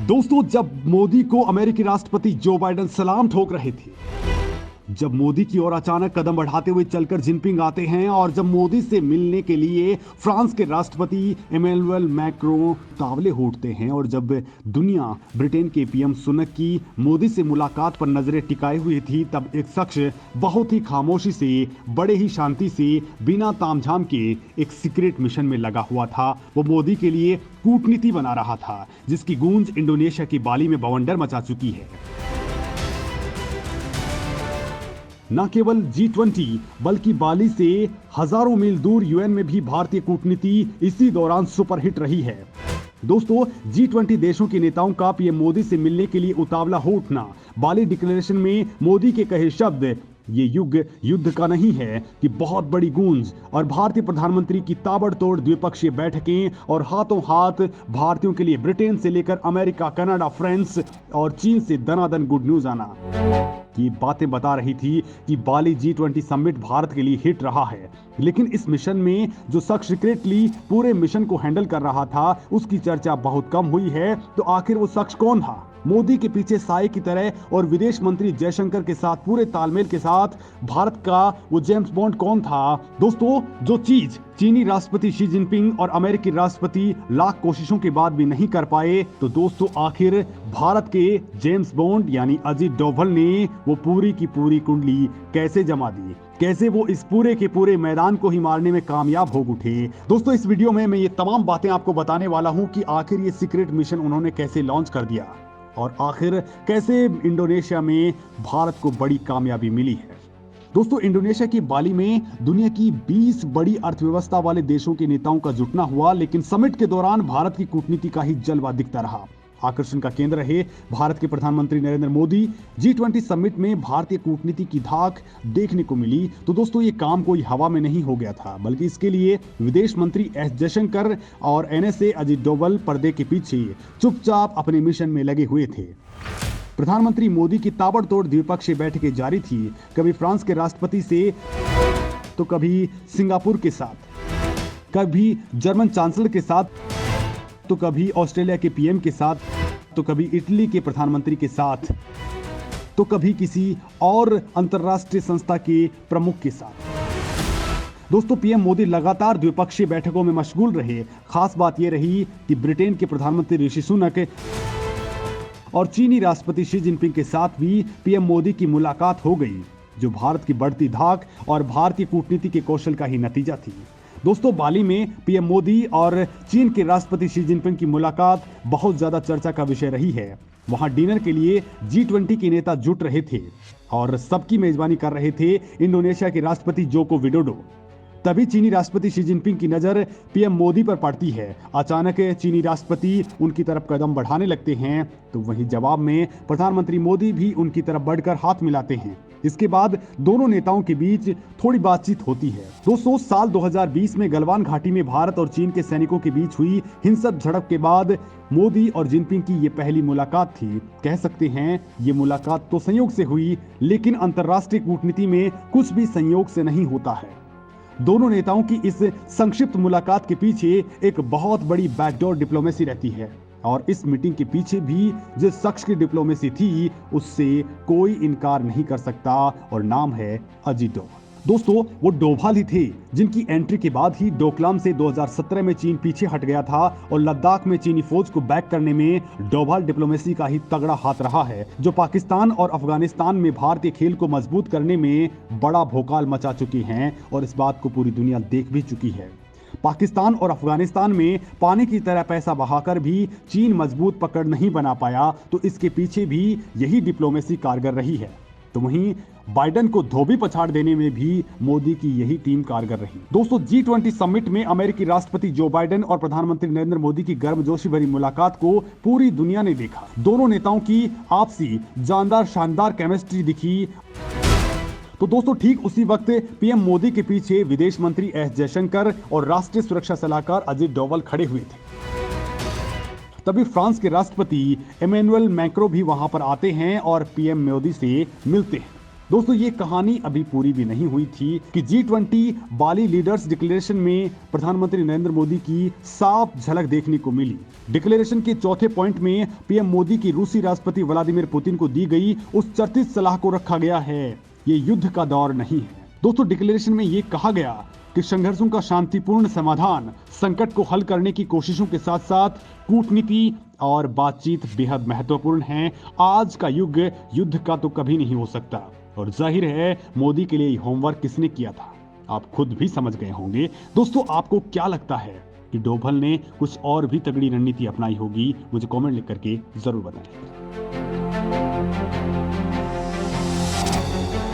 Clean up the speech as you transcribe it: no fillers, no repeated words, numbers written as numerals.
दोस्तों, जब मोदी को अमेरिकी राष्ट्रपति जो बाइडेन सलाम ठोक रहे थे, जब मोदी की ओर अचानक कदम बढ़ाते हुए चलकर जिनपिंग आते हैं और जब मोदी से मिलने के लिए फ्रांस के राष्ट्रपति इमैनुअल मैक्रों तावले होटते हैं और जब दुनिया ब्रिटेन के पीएम सुनक की मोदी से मुलाकात पर नजरें टिकाई हुई थी, तब एक शख्स बहुत ही खामोशी से, बड़े ही शांति से, बिना तामझाम के एक सीक्रेट मिशन में लगा हुआ था। वो मोदी के लिए कूटनीति बना रहा था, जिसकी गूंज इंडोनेशिया की बाली में बवंडर मचा चुकी है। न केवल G20 बल्कि बाली से हजारों मील दूर यूएन में भी भारतीय कूटनीति इसी दौरान सुपरहिट रही है। दोस्तों, G20 देशों के नेताओं का पीएम मोदी से मिलने के लिए उतावला हो उठना, बाली डिक्लेरेशन में मोदी के कहे शब्द, ये युग युद्ध का नहीं है कि बहुत बड़ी गूंज, और भारतीय प्रधानमंत्री की ताबड़तोड़ द्विपक्षीय बैठकें और हाथों हाथ भारतीयों के लिए ब्रिटेन से लेकर अमेरिका, कनाडा, फ्रांस और चीन से दनादन गुड न्यूज आना, ये बातें बता रही थी कि बाली G20 समिट भारत के लिए हिट रहा है। लेकिन इस मिशन में जो शख्स सीक्रेटली पूरे मिशन को हैंडल कर रहा था, उसकी चर्चा बहुत कम हुई है। तो आखिर वो शख्स कौन था? मोदी के पीछे साए की तरह और विदेश मंत्री जयशंकर के साथ पूरे तालमेल के साथ भारत का वो जेम्स बॉन्ड कौन था? दोस्तों, जो चीज चीनी राष्ट्रपति शी जिनपिंग और अमेरिकी राष्ट्रपति लाख कोशिशों के बाद भी नहीं कर पाए, तो दोस्तों आखिर भारत के जेम्स बॉन्ड यानी अजीत डोभाल ने वो पूरी की पूरी कुंडली कैसे जमा दी? कैसे वो इस पूरे के पूरे मैदान को ही मारने में कामयाब हो उठे? दोस्तों, इस वीडियो में मैं ये तमाम बातें आपको बताने वाला हूं कि आखिर ये सीक्रेट मिशन उन्होंने कैसे लॉन्च कर दिया और आखिर कैसे इंडोनेशिया में भारत को बड़ी कामयाबी मिली है। दोस्तों, इंडोनेशिया की बाली में दुनिया की 20 बड़ी अर्थव्यवस्था वाले देशों के नेताओं का जुटना हुआ, लेकिन समिट के दौरान भारत की कूटनीति का ही जलवा दिखता रहा। आकर्षण का केंद्र रहे भारत के प्रधानमंत्री नरेंद्र मोदी। G20 समिट में भारतीय कूटनीति की धाक देखने को मिली। तो दोस्तों, ये काम कोई हवा में नहीं हो गया था, बल्कि इसके लिए विदेश मंत्री एस जयशंकर और NSA अजीत डोभाल पर्दे के पीछे चुपचाप अपने मिशन में लगे हुए थे। प्रधानमंत्री मोदी की ताबड़तोड़ द्विपक्षीय बैठकें जारी थी, कभी फ्रांस के राष्ट्रपति से, तो कभी सिंगापुर के साथ, कभी जर्मन चांसलर के साथ, तो कभी ऑस्ट्रेलिया के पीएम के साथ, तो कभी इटली के प्रधानमंत्री के साथ, तो कभी किसी और अंतर्राष्ट्रीय संस्था के प्रमुख के साथ। दोस्तों, पीएम मोदी लगातार द्विपक्षीय बैठकों में मशगूल रहे। खास बात यह रही कि ब्रिटेन के प्रधानमंत्री ऋषि सुनक और चीनी राष्ट्रपति शी जिनपिंग के साथ भी पीएम मोदी की मुलाकात हो गई, जो भारत की बढ़ती धाक और भारतीय कूटनीति के कौशल का ही नतीजा थी। दोस्तों, बाली में पीएम मोदी और चीन के राष्ट्रपति शी जिनपिंग की मुलाकात बहुत ज्यादा चर्चा का विषय रही है। वहां डिनर के लिए G20 के नेता जुट रहे थे और सबकी मेजबानी कर रहे थे इंडोनेशिया के राष्ट्रपति जोको विडोडो। तभी चीनी राष्ट्रपति शी जिनपिंग की नजर पीएम मोदी पर पड़ती है। अचानक चीनी राष्ट्रपति उनकी तरफ कदम बढ़ाने लगते हैं, तो वहीं जवाब में प्रधानमंत्री मोदी भी उनकी तरफ बढ़कर हाथ मिलाते हैं। इसके बाद दोनों नेताओं के बीच थोड़ी बातचीत होती है। दोस्तों, साल 2020 में गलवान घाटी में भारत और चीन के सैनिकों के बीच हुई हिंसक झड़प के बाद मोदी और जिनपिंग की ये पहली मुलाकात थी। कह सकते हैं ये मुलाकात तो संयोग से हुई, लेकिन अंतर्राष्ट्रीय कूटनीति में कुछ भी संयोग से नहीं होता है। दोनों नेताओं की इस संक्षिप्त मुलाकात के पीछे एक बहुत बड़ी बैकडोर डिप्लोमेसी रहती है, और इस मीटिंग के पीछे भी जिस शख्स की डिप्लोमेसी थी, उससे कोई इनकार नहीं कर सकता, और नाम है अजीत डोभाल। दोस्तों, वो डोभाल ही थे जिनकी एंट्री के बाद ही डोकलाम से 2017 में चीन पीछे हट गया था, और लद्दाख में चीनी फौज को बैक करने में डोभाल डिप्लोमेसी का ही तगड़ा हाथ रहा है, जो पाकिस्तान और अफगानिस्तान में भारतीय खेल को मजबूत करने में बड़ा भोकाल मचा चुकी हैं, और इस बात को पूरी दुनिया देख भी चुकी है। पाकिस्तान और अफगानिस्तान में पानी की तरह पैसा बहाकर भी चीन मजबूत पकड़ नहीं बना पाया, तो इसके पीछे भी यही डिप्लोमेसी कारगर रही है। तो वहीं बाइडेन को धोबी पछाड़ देने में भी मोदी की यही टीम कारगर रही। दोस्तों, G20 समिट में अमेरिकी राष्ट्रपति जो बाइडेन और प्रधानमंत्री नरेंद्र मोदी की गर्मजोशी भरी मुलाकात को पूरी दुनिया ने देखा। दोनों नेताओं की आपसी जानदार शानदार केमिस्ट्री दिखी। तो दोस्तों, ठीक उसी वक्त पीएम मोदी के पीछे विदेश मंत्री एस जयशंकर और राष्ट्रीय सुरक्षा सलाहकार अजीत डोभाल खड़े हुए थे। तभी फ्रांस के राष्ट्रपति इमैनुअल मैक्रों भी वहां पर आते हैं और पीएम मोदी से मिलते हैं। दोस्तों ये कहानी अभी पूरी भी नहीं हुई थी कि G20 बाली लीडर्स डिक्लेरेशन में प्रधानमंत्री नरेंद्र मोदी की साफ झलक देखने को मिली। डिक्लेरेशन के चौथे पॉइंट में पीएम मोदी की रूसी राष्ट्रपति व्लादिमीर पुतिन को दी गई उस चर्चित सलाह को रखा गया है। ये युद्ध का दौर नहीं है। दोस्तों डिक्लेरेशन में ये कहा गया कि संघर्षों का शांतिपूर्ण समाधान, संकट को हल करने की कोशिशों के साथ साथ कूटनीति और बातचीत बेहद महत्वपूर्ण है। आज का युग युद्ध का तो कभी नहीं हो सकता। और जाहिर है मोदी के लिए होमवर्क किसने किया था, आप खुद भी समझ गए होंगे। दोस्तों आपको क्या लगता है कि डोभाल ने कुछ और भी तगड़ी रणनीति अपनाई होगी? मुझे कमेंट लिख करके जरूर बताएं।